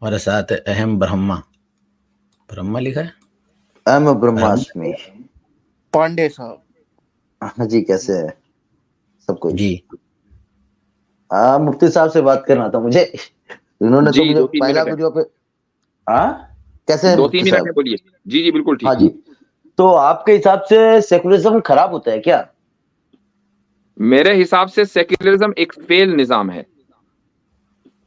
और साथ अहम ब्रह्मा, ब्रह्मा लिखा है। अहम ब्रह्माष्टमी पांडे साहब। हाँ जी, कैसे है सब कुछ? जी मुफ्ती साहब से बात करना था मुझे। इन्होंने तो मुझे पहला वीडियो पे कैसे है 2-3 मुफ्ती मिनट साहब? में बोलिए। जी जी बिल्कुल ठीक। हाँ जी, तो आपके हिसाब से सेकुलरिज्म खराब होता है क्या? मेरे हिसाब से सेक्युलरिज्म एक फेल निजाम है।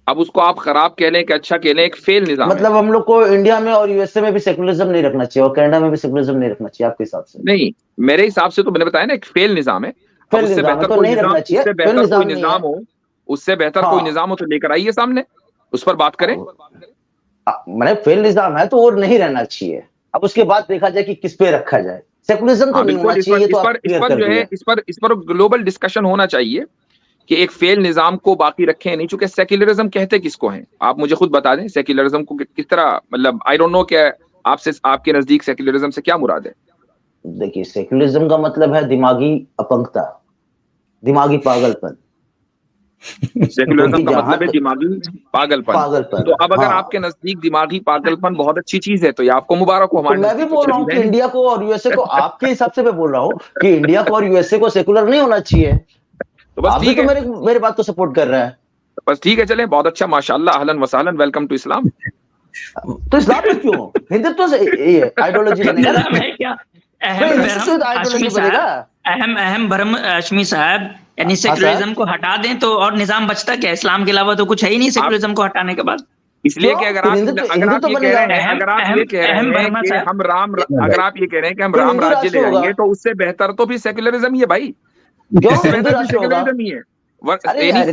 अब उसको आप खराब कह लें कि अच्छा कह लें, एक फेल निजाम मतलब है। हम लोग को इंडिया में और यूएसए में भी सेकुलरिज्म नहीं रखना चाहिए और कनाडा में भी सेकुलरिज्म नहीं रखना चाहिए आपके हिसाब से? नहीं, मेरे हिसाब से तो मैंने बताया ना, एक फेल निजाम है। अब फेल उससे निजाम है बेहतर तो कोई नहीं निजाम, रखना चाहिए। उससे फेल बेहतर कोई निजाम नहीं निजाम है। हो, उससे बेहतर कोई निजाम हो तो लेकर आइए सामने, उस पर बात करें। मैंने फेल निजाम है तो वो नहीं रहना चाहिए। अब उसके बाद देखा जाए कि किस पे रखा जाए। सेकुलरिज्म तो नहीं होना चाहिए, ये तो आप क्लियर कर दिए। इस पर ग्लोबल डिस्कशन होना चाहिए कि एक फेल निजाम को बाकी रखें नहीं, चूंकि सेक्युलरिज्म कहते किसको हैं? आप मुझे खुद बता दें सेक्युलरिज्म को किस तरह, मतलब आई डोंट नो क्या आपसे, आपके नजदीक सेक्युलरिज्म से क्या मुराद है? देखिए, सेक्युलरिज्म का मतलब है दिमागी अपंगता, दिमागी पागलपन। सेक्युलरिज्म का मतलब है दिमागी पागलपन। तो अब अगर आपके नजदीक दिमागी पागलपन बहुत अच्छी चीज है तो ये आपको मुबारक हो। तो मैं भी बोल रहा हूँ कि इंडिया को और यूएसए को, आपके हिसाब से मैं बोल रहा हूँ कि इंडिया को और यूएसए को सेकुलर नहीं होना चाहिए। तो बस ठीक है, मेरे बात को सपोर्ट कर रहा है। बस ठीक है, चलें, बहुत अच्छा, माशाल्लाह, अहलन व सहलन, वेलकम टू इस्लाम। तो इस्लाम में क्यों हिंदुत्व से आइडियोलॉजी बनेगा? अहम ब्रह्म हाशमी साहब, यानी सेकुलरिज्म को हटा दें तो और निजाम बचता क्या? इस्लाम के अलावा तो कुछ है ही नहीं सेकुलरिज्म को हटाने के बाद। इसलिए कि अगर आप ये कह रहे हैं कि हम राम, अगर आप ये कह रहे हैं कि हम राम राज्य ले आएंगे तो उससे बेहतर तो भी सेकुलरिज्म ही है भाई। सेकुलरिज्म ही है।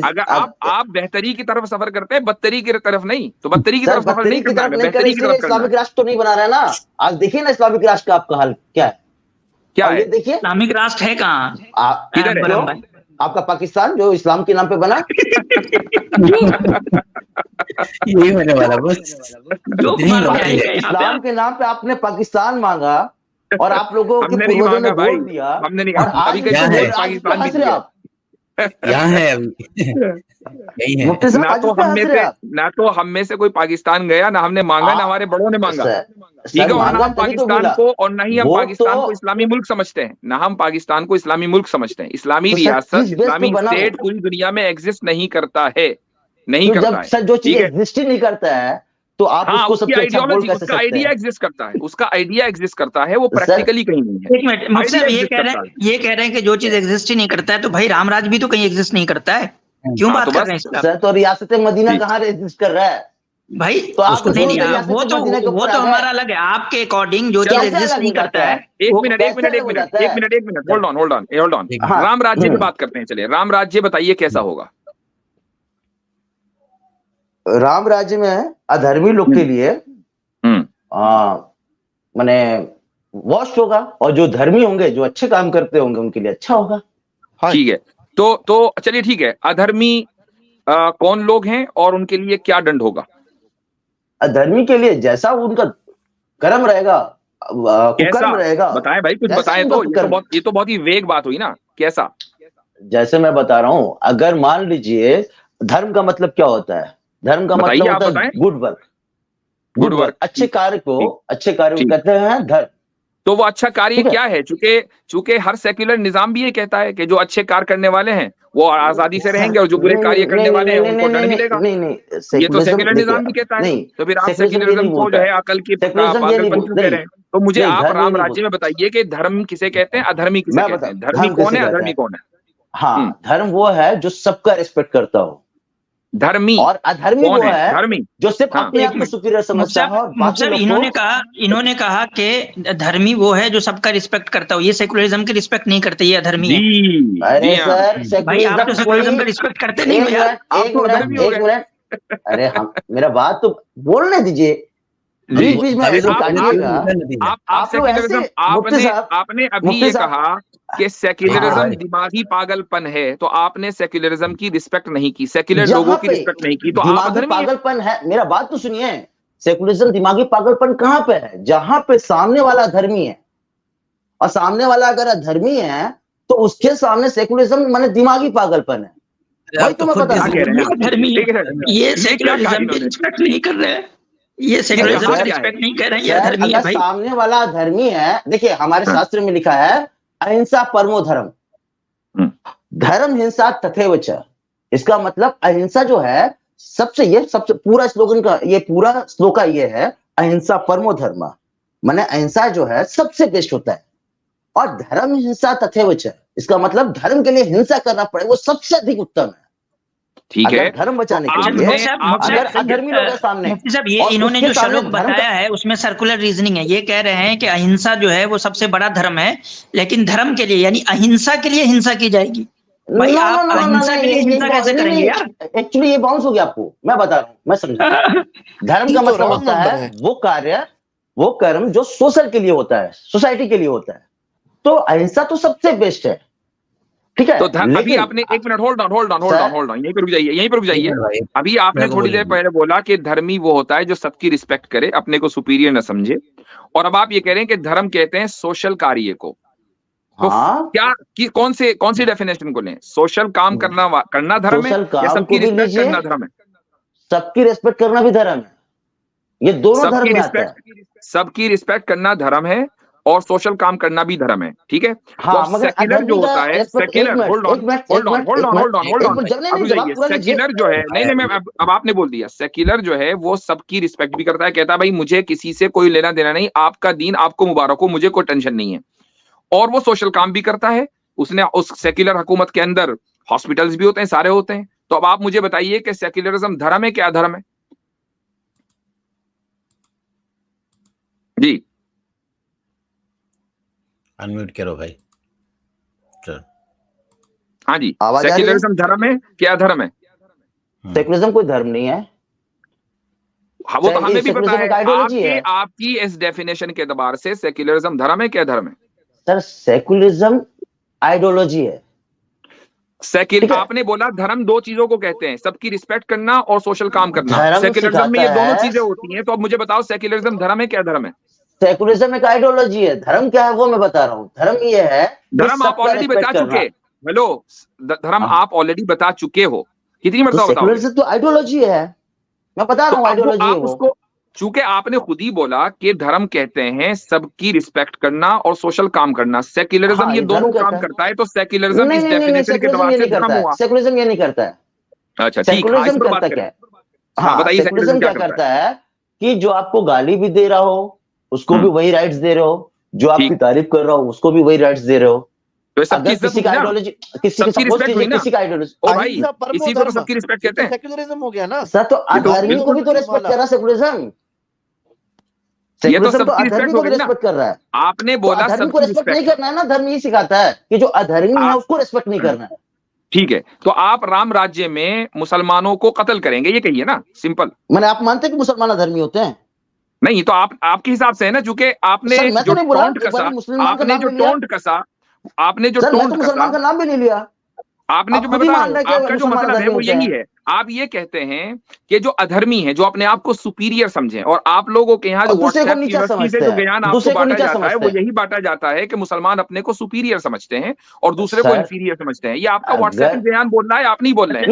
अगर आप बेहतरी की तरफ सफर करते हैं, बदतरी की तरफ नहीं, तो बदतरी की तरफ सफर नहीं करना है, बेहतरी की तरफ करना है। इस्लामिक राष्ट्र तो नहीं बना रहा है ना। आज देखिए ना इस्लामिक राष्ट्र का आपका हाल क्या है? क्या है? देखिए इस्लामिक राष्ट्र है कहाँ? किधर है? आपका पाकिस्तान जो इस्लाम के नाम पे बना। यही होने वाला बस। इस्लाम के नाम पे आपने पाकिस्तान मांगा और आप लोगों के पूर्वजों ने बोल दिया। हमने नहीं कहा, अभी पाकिस्तान नहीं दिया। यहाँ है अभी, यही है। ना तो हम में से कोई पाकिस्तान गया, ना हमने मांगा, ना हमारे बड़ों ने मांगा। ठीक है, और ना हम पाकिस्तान को, और ना ही हम पाकिस्तान को इस्लामी मुल्क समझते हैं, ना हम पाकिस्तान को इस्लामी मुल्क समझते हैं। इस्लामी रियासत, इस्लामी स्टेट पूरी दुनिया में एग्जिस्ट नहीं करता है, नहीं करता है। जो चीज एग्जिस्ट ही नहीं करता है तो आप उसको सबसे अच्छा बोल कैसे सकते हैं? आइडिया एग्जिस्ट करता है, उसका आइडिया एग्जिस्ट करता है, वो प्रैक्टिकली कहीं नहीं है। एक मिनट, मतलब ये कह रहे हैं कि जो चीज एग्जिस्ट ही नहीं करता है, तो भाई रामराज भी तो कहीं एग्जिस्ट नहीं करता है, क्यों बात कर रहे हैं सर? तो रियासत मदीना कहाँ एग्जिस्ट कर रहा है भाई? तो आप वो तो हमारा अलग है। आपके अकॉर्डिंग जो चीज एग्जिस्ट नहीं करता है। एक मिनट, होल्ड ऑन। राम राज्य की बात करते हैं। चलिए, राम राज्य बताइए कैसा होगा? राम राज्य में अधर्मी लोग के लिए माने वॉश होगा, और जो धर्मी होंगे, जो अच्छे काम करते होंगे, उनके लिए अच्छा होगा। ठीक है, तो चलिए ठीक है, अधर्मी कौन लोग हैं और उनके लिए क्या दंड होगा? अधर्मी के लिए जैसा उनका कर्म रहेगा, कुकर्म रहेगा। बताएं भाई, कुछ बताएं तो। ये तो बहुत ही वेग बात हुई ना, कैसा? जैसे मैं बता रहा हूँ, अगर मान लीजिए, धर्म का मतलब क्या होता है? धर्म का मतलब होता है गुड वर्क, अच्छे कार्य को कहते हैं धर्म। तो वो अच्छा कार्य क्या है? चूंकि हर सेक्युलर निजाम भी ये कहता है कि जो अच्छे कार्य करने वाले हैं वो आजादी से रहेंगे, और जो बुरे कार्य करने वाले हैं उनको दंड मिलेगा। ये तो सेक्युलर निजाम भी कहता है। तो फिर आप सेक्युलरिज्म को जो है अकल की पागलपन क्यों कह रहे हैं? तो मुझे आप राम राज्य में बताइए कि धर्म किसे कहते हैं, अधर्मी किसे कहते हैं? धर्मी कौन है, अधर्मी कौन है? हाँ, धर्म वो है जो सबका रिस्पेक्ट करता हो। धर्मी और अधर्मी वो है धर्मी जो सिर्फ अपने आप को सुपीरियर समझता है। मतलब इन्होंने कहा कि धर्मी वो है जो सबका रिस्पेक्ट करता हो। ये सेकुलरिज्म की रिस्पेक्ट नहीं करते, ये अधर्मी है। अरे सर, भाई आप तो सेकुलरिज्म का रिस्पेक्ट करते नहीं हो यार। एक मिनट, अरे हम, मेरा बात तो बोलने दीजिए। बीच में आपने अभी ये कहा कि सेक्युलरिज्म दिमागी पागलपन है, तो आपने सेक्युलरिज्म की रिस्पेक्ट नहीं की, सेक्युलर लोगों की रिस्पेक्ट नहीं की, तो आप पागलपन है। मेरा बात तो सुनिए, सेक्युलरिज्म दिमागी पागलपन कहाँ पे है? जहां पे सामने वाला धर्मी है, और सामने वाला अगर अधर्मी है तो उसके सामने सेक्युलरिज्म माने दिमागी पागलपन है। वही तो मैं बता रहा हूँ। धर्मी ये सेक्युलरिज्म की रिस्पेक्ट नहीं कर रहे हैं, ये सेक्युलरिज्म की रिस्पेक्ट नहीं कर रहे हैं, ये धर्मी है भाई। सामने वाला धर्मी है, देखिए हमारे शास्त्र में लिखा है अहिंसा परमो धर्म, धर्म हिंसा तथैव च। इसका मतलब अहिंसा जो है सबसे पूरा स्लोगन का ये पूरा श्लोक का ये है अहिंसा परमो धर्म, माने अहिंसा जो है सबसे बेस्ट होता है, और धर्म हिंसा तथैव च, इसका मतलब धर्म के लिए हिंसा करना पड़े वो सबसे अधिक उत्तम है। ठीक है, धर्म बचाने के लिए अगर अधर्मी लोग सामने मुफ्ती साहब ये इन्होंने जो श्लोक बताया है उसमें सर्कुलर रीजनिंग है। ये कह रहे हैं कि अहिंसा जो है वो सबसे बड़ा धर्म है, लेकिन धर्म के लिए यानी अहिंसा के लिए हिंसा की जाएगी। भाई आप अहिंसा के लिए हिंसा कैसे करेंगे यार? एक्चुअली ये बाउंस हो गया आपको, मैं बता रहा हूँ, मैं समझा। धर्म का मतलब होता है वो कार्य वो कर्म जो सोशल के लिए होता है, सोसाइटी के लिए होता है, तो अहिंसा तो सबसे बेस्ट है, ठीक है। तो अभी आपने एक मिनट होल्ड ऑन यहीं पे रुक जाइए। अभी आपने थोड़ी देर पहले बोला कि धर्मी वो होता है जो सबकी रिस्पेक्ट करे, अपने को सुपीरियर न समझे, और अब आप ये कह रहे हैं कि धर्म कहते हैं सोशल कार्य को। तो क्या कौन सी डेफिनेशन को लें? सोशल काम करना धर्म है या सबकी रिस्पेक्ट करना धर्म है? सबकी रिस्पेक्ट करना भी धर्म है, ये दोनों धर्म में आता है। सबकी रिस्पेक्ट करना धर्म है और सोशल काम करना भी धर्म है, ठीक है। हाँ, तो सेक्युलर जो होता है, सेक्युलर होल्ड ऑन सेक्युलर जो है, नहीं मैं अब आपने बोल दिया, सेक्युलर जो है वो सबकी रिस्पेक्ट भी करता है, कहता है भाई मुझे किसी से कोई लेना देना नहीं, आपका दीन आपको मुबारक हो, मुझे कोई टेंशन नहीं है, और वो सोशल काम भी करता है। उसने उस सेक्युलर हुकूमत के अंदर हॉस्पिटल्स भी होते हैं, सारे होते हैं। तो अब आप मुझे बताइए कि सेक्युलरिज्म धर्म है क्या अधर्म है? जी अनम्यूट करो भाई। हाँ जी, सेक्युलरिज्म धर्म है क्या धर्म है? सेक्युलरिज्म कोई धर्म नहीं है। हाँ, वो तो हमें भी पता है। आपकी इस डेफिनेशन के एतबार से सेक्युलरिज्म धर्म है क्या धर्म है? सर सेक्युलरिज्म आइडियोलॉजी है। आपने बोला धर्म दो चीजों को कहते हैं, सबकी रिस्पेक्ट करना और सोशल काम करना। सेक्युलरिज्म में ये दोनों चीजें होती हैं, तो अब मुझे बताओ सेक्युलरिज्म धर्म है क्या धर्म है? सेक्युलरिज्म एक आइडियोलॉजी है, धर्म क्या है वो मैं बता रहा हूँ। धर्म ये है, धर्म आप ऑलरेडी बता चुके। हेलो, धर्म आप ऑलरेडी बता चुके हो, कितनी मरतबा बताओ? सेक्युलरिज्म तो आइडियोलॉजी है, मैं बता रहा हूँ आइडियोलॉजी है वो। चूंकि आपने खुद ही बोला कि धर्म कहते हैं सबकी रिस्पेक्ट करना और सोशल काम करना, सेक्युलरिज्म ये दोनों काम करता है, तो सेक्युलरिज्म इस डेफिनेशन के एतबार से धर्म हुआ। सेक्युलरिज्म ये नहीं करता है। अच्छा ठीक है, सेक्युलरिज्म करता क्या है? हाँ बताइए, सेक्युलरिज्म क्या करता है कि जो आपको गाली भी दे रहा हो उसको भी वही राइट्स दे रहे हो, जो आपकी तारीफ कर रहा हो उसको भी वही राइट्स दे रहे हो। तो सबकी किसी का आइडियोलॉजी, किसी का आइडियोलॉजी, ओ भाई इसी को सबकी रिस्पेक्ट कहते हैं। सेक्युलरिज्म हो गया ना सर, तो अधर्मी को भी तो रिस्पेक्ट कर रहा है सेक्युलरिज्म। ये तो सबकी रिस्पेक्ट कर रहा है। आपने बोला सबको रिस्पेक्ट नहीं करना है ना, धर्म ये सिखाता है कि जो अधर्मी है उसको रिस्पेक्ट नहीं करना है। ठीक है, तो आप राम राज्य में मुसलमानों को कत्ल करेंगे, ये कहिए ना, सिंपल। मैंने आप मानते हैं कि मुसलमान अधर्मी होते हैं? नहीं, तो आपके हिसाब से है ना, चूंकि आपने जो टोंट कसा, आपने जो टोंट कसा, मुसलमान का नाम भी नहीं लिया। आपने जो बताया, आपका जो मतलब है वो यही है। आप ये कहते हैं कि जो अधर्मी है, जो अपने आप को सुपीरियर समझें, और आप लोगों के यहाँ जो व्हाट्सएप यूनिवर्सिटी से जो ज्ञान आपको बांटा जाता है वो यही बांटा जाता है कि मुसलमान अपने को सुपीरियर समझते हैं और दूसरे को इंफीरियर समझते हैं। ये आपका व्हाट्सएप ज्ञान बोल रहा है, आप नहीं बोल रहे हैं।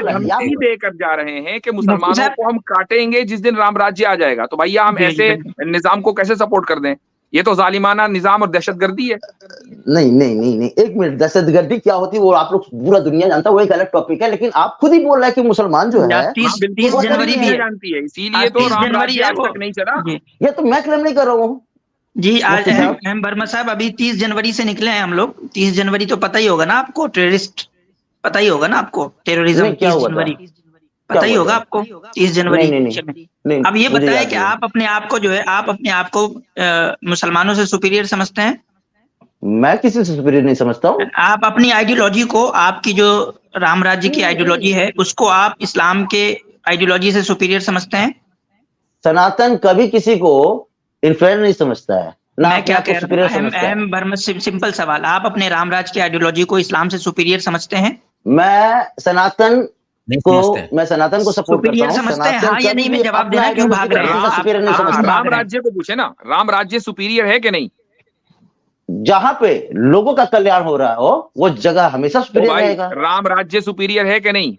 धमकी देकर जा रहे हैं कि मुसलमानों को हम काटेंगे जिस दिन राम राज्य आ जाएगा। तो भैया हम ऐसे निजाम को कैसे सपोर्ट कर दें? ये तो जालिमाना निजाम और दहशतगर्दी है। नहीं, एक मिनट, दहशतगर्दी क्या होती है वो आप लोग पूरा दुनिया जानता है, वो एक अलग टॉपिक है। लेकिन आप खुद ही बोल रहे हैं कि मुसलमान जो है 30 जनवरी भी जानती है, इसीलिए तो राम राज्य आज तक नहीं चला। ये तो मैं क्लेम नहीं कर रहा हूँ जी। आज अहम वर्मा साहब अभी 30 जनवरी से निकले हैं हम लोग। 30 जनवरी तो पता ही होगा ना आपको, टेररिस्ट पता ही होगा ना आपको, टेररिज्म 30 जनवरी पता ही होगा आपको, 30 जनवरी। अब ये बताएं कि आप अपने आप को जो है, आप अपने आप को मुसलमानों से सुपीरियर समझते हैं? मैं किसी से सुपीरियर नहीं समझता हूँ। आप अपनी आइडियोलॉजी को, आपकी जो राम राज्य की आइडियोलॉजी है उसको आप इस्लाम के आइडियोलॉजी से सुपीरियर समझते हैं? सनातन कभी किसी को इन्फ्लुएंस नहीं समझता है। मैं क्या कह रहा हूँ, अहम वर्मा, सिंपल सवाल, आप अपने राम राज्य की आइडियोलॉजी को इस्लाम से सुपीरियर समझते हैं? मैं सनातन को सपोर्ट करता हूं। समझते हैं हाँ या नहीं में जवाब देना, क्यों भाग रहे हैं? राम राज्य को पूछे ना, राम राज्य सुपीरियर है कि नहीं? जहां पे लोगों का कल्याण हो रहा हो वो जगह हमेशा सुपीरियर रहेगा। राम राज्य सुपीरियर है कि नहीं?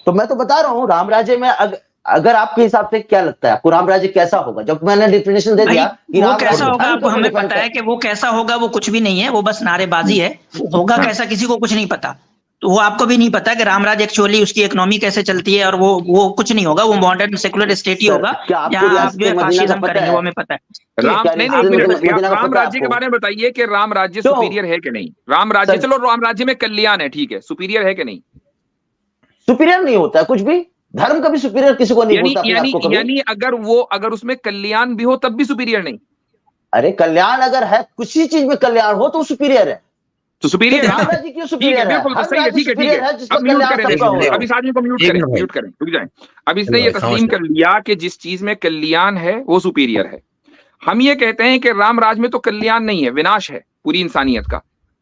तो मैं तो बता रहा हूँ राम राज्य में अगर आपके हिसाब से क्या लगता है आपको राम राज्य कैसा होगा? जब मैंने डेफिनेशन दे दिया कि वो कैसा होगा आपको हमें पता है कि वो कैसा होगा, वो कुछ भी नहीं है, वो बस नारेबाजी है। होगा कैसा किसी को कुछ नहीं पता, तो वो आपको भी नहीं पता कि रामराज एक्चुअली उसकी इकोनॉमी कैसे चलती है, और वो कुछ नहीं होगा, वो मॉडर्न सेकुलर स्टेट ही होगा जहाँ आप जो है फासिज्म करेंगे, वो हमें पता है। राम राज्य के बारे में बताइए कि राम राज्य सुपीरियर है कि नहीं? राम राज्य, चलो राम राज्य में कल्याण है, ठीक है, सुपीरियर है कि नहीं? सुपीरियर नहीं होता कुछ भी, धर्म कभी सुपीरियर किसी को नहीं बोलता। यानी अगर उसमें कल्याण भी हो तब भी सुपीरियर नहीं? अरे कल्याण अगर है, किसी चीज में कल्याण हो तो सुपीरियर है। तो सुपीरियर है, क्यों सुपीरियर है? बिल्कुल सही है, ठीक है। अब म्यूट करें, अब इस आदमी को म्यूट करें, रुक जाएं। अब इसने ये तस्लीम कर लिया कि जिस चीज में कल्याण है वो सुपीरियर है। हम ये कहते हैं कि राम राज में तो कल्याण नहीं है, विनाश है पूरी इंसानियत का।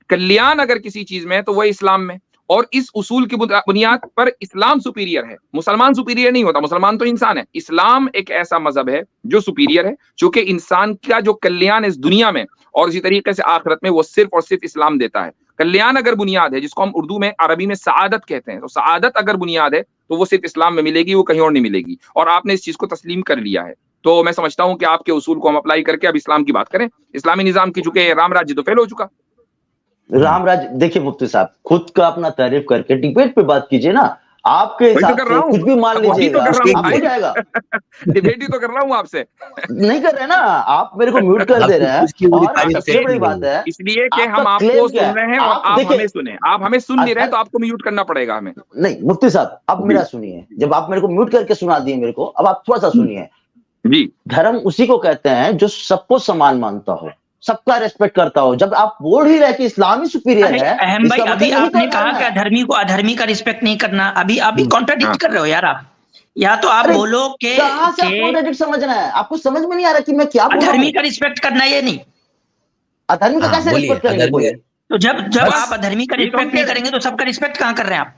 कल्याण अगर किसी चीज में है तो वह इस्लाम में, और इस उसूल की बुनियाद पर इस्लाम सुपीरियर है, मुसलमान सुपीरियर नहीं होता। मुसलमान तो इंसान है, इस्लाम एक ऐसा मजहब है जो सुपीरियर है, चूंकि इंसान का जो कल्याण इस दुनिया में और इसी तरीके से आखिरत में वो सिर्फ और सिर्फ इस्लाम देता है। कल्याण अगर बुनियाद है, जिसको हम उर्दू में अरबी में सआदत कहते हैं, तो सआदत अगर बुनियाद है तो वो सिर्फ इस्लाम में मिलेगी, वो कहीं और नहीं मिलेगी। और आपने इस चीज को तस्लीम कर लिया है, तो मैं समझता हूं कि आपके उसूल को हम अप्लाई करके अब इस्लाम की बात करें, इस्लामी निजाम की। चुके राम राज्य तो फेल हो चुका। राम राज्य देखिए मुफ्ती साहब, खुद का अपना तारीफ करके डिबेट पे बात कीजिए ना। आपके हिसाब से कुछ भी मान लीजिएगा, हो जाएगा। डिबेट ही तो कर रहा हूँ आपसे। नहीं कर रहे ना आप, मेरे को म्यूट कर दे रहे हैं। और सबसे बड़ी बात है इसलिए कि हम आपको सुन रहे हैं और आप हमें सुने। आप हमें सुन नहीं रहे तो आपको म्यूट करना पड़ेगा हमें। नहीं मुफ्ती साहब, अब मेरा सुनिए। जब आप मेरे को म्यूट करके सुना दिए मेरे को, अब आप थोड़ा सा सुनिए जी। धर्म उसी को कहते हैं जो सबको समान मानता हो, सबका रेस्पेक्ट करता हो। जब आप बोल ही रहे कि इस्लामी सुपीरियर है, अहम भाई अभी आपने कहा कि अधर्मी को अधर्मी का रिस्पेक्ट नहीं करना, अभी कॉन्ट्राडिक्ट कर रहे हो यार आप। या तो आप बोलो कि कहां से कॉन्ट्राडिक्ट समझना है आपको? समझ में नहीं आ रहा कि मैं क्या बोल रहा हूं। अधर्मी का रिस्पेक्ट करना, ये नहीं अधर्मी का कैसे रिस्पेक्ट करेंगे कोई? तो जब आप अधर्मी का रिस्पेक्ट नहीं करेंगे तो सबका रिस्पेक्ट कहां कर रहे हैं आप?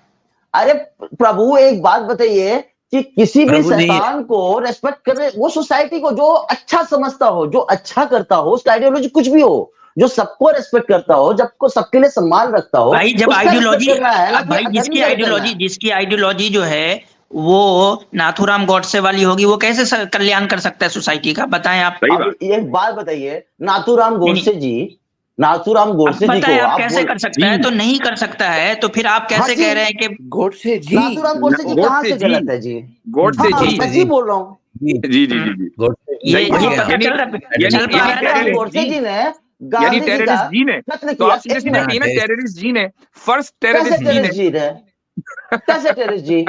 अरे प्रभु एक बात बताइए कि किसी भी शैतान को रेस्पेक्ट करे, वो सोसाइटी को जो अच्छा समझता हो, जो अच्छा करता हो, उसका आइडियोलॉजी कुछ भी हो, जो सबको रेस्पेक्ट करता हो, जब सबके लिए सम्मान रखता हो। भाई जब आइडियोलॉजी, भाई जिसकी आइडियोलॉजी जो है वो नाथूराम गॉडसे वाली होगी, वो कैसे कल्याण कर सकता है सोसाइटी का? बताएं आप। एक बात बताइए, नाथूराम गोडसे जी को आप कैसे कर सकता है? तो नहीं कर सकता है, तो फिर आप कैसे कह रहे हैं कि गोडसे जी? नाथूराम गोडसे जी कहाँ से गलत है जी? गोडसे जी मैं जी बोल रहा हूँ। जी ये पता चल रहा है गोडसे जी ने, यानी टेररिस्ट जी ने, तो आप सीधे सीधे कहिए ना टेररिस्ट जी ने, फर्स्ट टेररिस्ट जी ने। कैसे टेररिस्ट जी?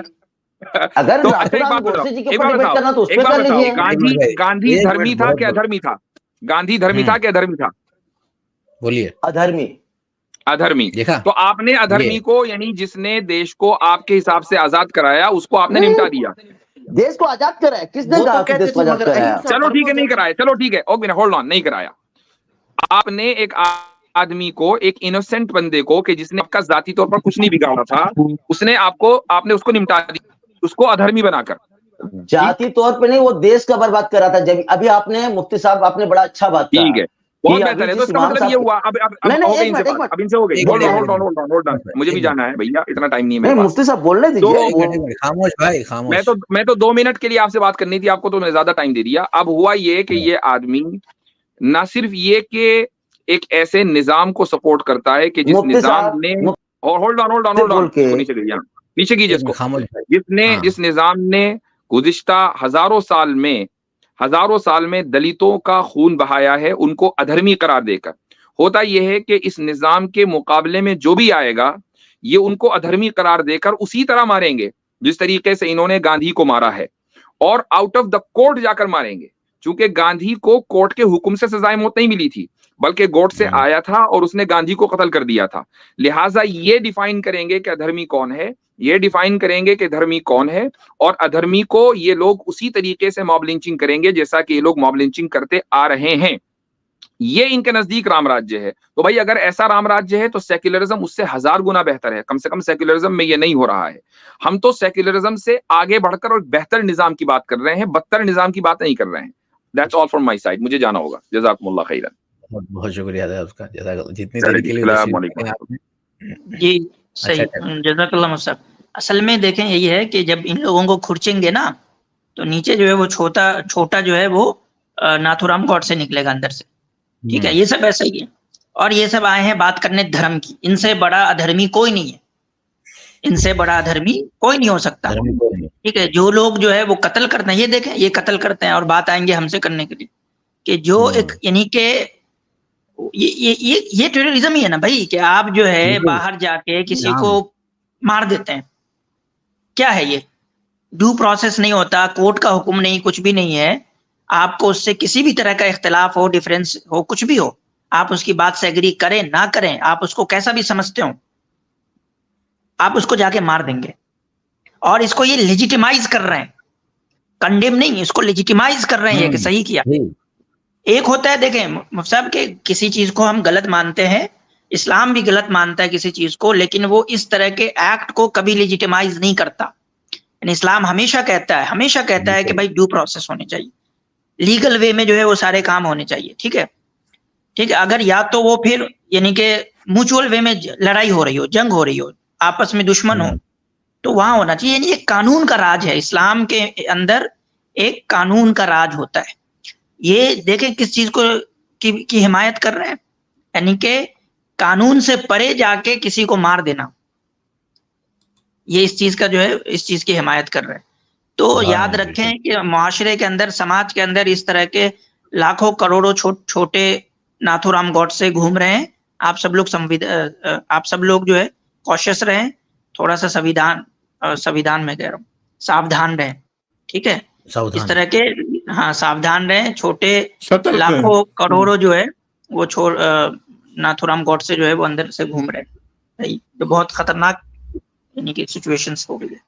अगर नाथूराम गोडसे जी के ऊपर डिबेट करना तो उस पे कर लीजिए। गांधी धर्मी था कि अधर्मी था? गांधी धर्मी था कि अधर्मी था? बोलिए। अधर्मी देखा? तो आपने अधर्मी को, यानी जिसने देश को आपके हिसाब से आजाद कराया, उसको आपने निपटा दिया। देश को आजाद कराया किसने? कहा कि देश को आजाद कराया? चलो ठीक है, नहीं कराया, चलो ठीक है, ओके होल्ड ऑन, नहीं कराया। आपने एक आदमी को, एक इनोसेंट बंदे को, कि जिसने आपका जाती तौर पर कुछ नहीं बिगाड़ा था, आपने उसको निपटा दिया, उसको अधर्मी बनाकर। जाति तौर पे नहीं, वो देश का बर्बाद कर रहा था। जब अभी आपने मुफ्ती साहब आपने बड़ा अच्छा बात कहा, ठीक है, बहुत बेहतर है। तो इसका मतलब ये हुआ, अब इनसे हो गई। होल्ड ऑन, मुझे भी जाना है भैया, इतना टाइम नहीं है। मुफ्ती साहब बोलने दीजिए। खामोश भाई, खामोश। मैं तो 2 मिनट के लिए आपसे बात करनी थी, आपको तो मैंने ज्यादा टाइम दे दिया। अब हुआ ये कि ये आदमी ना सिर्फ ये कि एक ऐसे निजाम को सपोर्ट करता है कि जिस निजाम ने, और होल्ड ऑन नीचे कीजिए इसको, जिस निजाम ने गुज़िश्ता हजारों साल में दलितों का खून बहाया है, उनको अधर्मी करार देकर। होता यह है कि इस निजाम के मुकाबले में जो भी आएगा, ये उनको अधर्मी करार देकर उसी तरह मारेंगे जिस तरीके से इन्होंने गांधी को मारा है, और आउट ऑफ द कोर्ट जाकर मारेंगे। चूंकि गांधी को कोर्ट के हुक्म से सजाए मौत नहीं मिली थी, बल्कि गोड से आया था और उसने गांधी को कत्ल कर दिया था। लिहाजा ये डिफाइन करेंगे कि अधर्मी कौन है, ये डिफाइन करेंगे कि धर्मी कौन है, और अधर्मी को ये लोग उसी तरीके से मॉब लिंचिंग करेंगे जैसा कि ये लोग मॉब लिंचिंग करते आ रहे हैं। ये इनके नजदीक राम राज्य है। तो भाई अगर ऐसा राम राज्य है तो सेक्युलरिज्म उससे 1000 गुना बेहतर है। कम से कम सेक्युलरिज्म में ये नहीं हो रहा है। हम तो सेक्युलरिज्म से आगे बढ़कर और बेहतर निजाम की बात कर रहे हैं, बदतर निजाम की बात नहीं कर रहे हैं। That's all from my side. मुझे जाना होगा। जज़ाकुमुल्लाह खैरन। बहुत बहुत शुक्रिया था उसका, जितनी देर के लिए आपने। जी सही, जज़ाकल्लाह साहब। असल में देखें यही है कि जब इन लोगों को खुरचेंगे ना तो नीचे जो है वो छोटा जो है वो नाथुराम गॉडसे निकलेगा अंदर से, ठीक है। ये सब ऐसा ही है। और ये सब आए हैं बात करने धर्म की। इनसे बड़ा अधर्मी कोई नहीं है, इनसे बड़ा अधर्मी कोई नहीं हो सकता, ठीक है। जो लोग जो है वो कत्ल करते हैं, ये देखें ये कत्ल करते हैं, और बात आएंगे हमसे करने के लिए कि जो एक यानी के ये टेररिज्म ही है ना भाई, कि आप जो है बाहर जाके किसी को मार देते हैं। क्या है ये? ड्यू प्रोसेस नहीं होता, कोर्ट का हुक्म नहीं, कुछ भी नहीं है। आपको उससे किसी भी तरह का इख्तिलाफ हो, डिफरेंस हो, कुछ भी हो, आप उसकी बात से एग्री करें ना करें, आप उसको कैसा भी समझते हो, आप उसको जाके मार देंगे। और इसको ये लेजिटिमाइज कर रहे हैं, कंडेम नहीं, इसको लेजिटिमाइज कर रहे हैं कि सही किया। एक होता है देखें मुफ्ती साहब के किसी चीज को हम गलत मानते हैं, इस्लाम भी गलत मानता है किसी चीज को, लेकिन वो इस तरह के एक्ट को कभी लेजिटिमाइज नहीं करता। इस्लाम हमेशा कहता है कि भाई ड्यू प्रोसेस होनी चाहिए, लीगल वे में जो है वो सारे काम होने चाहिए, ठीक है, ठीक है। अगर या तो वो फिर यानी कि म्यूचुअल वे में लड़ाई हो रही हो, जंग हो रही हो, आपस में दुश्मन हो, तो वहां होना चाहिए। यानी एक कानून का राज है, इस्लाम के अंदर एक कानून का राज होता है। ये देखें किस चीज को की हिमायत कर रहे हैं, यानी कि कानून से परे जाके किसी को मार देना, ये इस चीज का जो है इस चीज की हिमायत कर रहे हैं। तो याद रखें कि मुआशरे के अंदर, समाज के अंदर इस तरह के लाखों करोड़ों छोटे नाथुराम गॉडसे घूम रहे हैं। आप सब लोग जो है कॉशियस रहें, थोड़ा सा संविधान में कह रहा हूँ, सावधान रहें, ठीक है। इस तरह के सावधान रहें। छोटे लाखों करोड़ों जो है वो नाथुराम गॉडसे जो है वो अंदर से घूम रहे हैं, जो बहुत खतरनाक यानी कि सिचुएशंस हो गई है।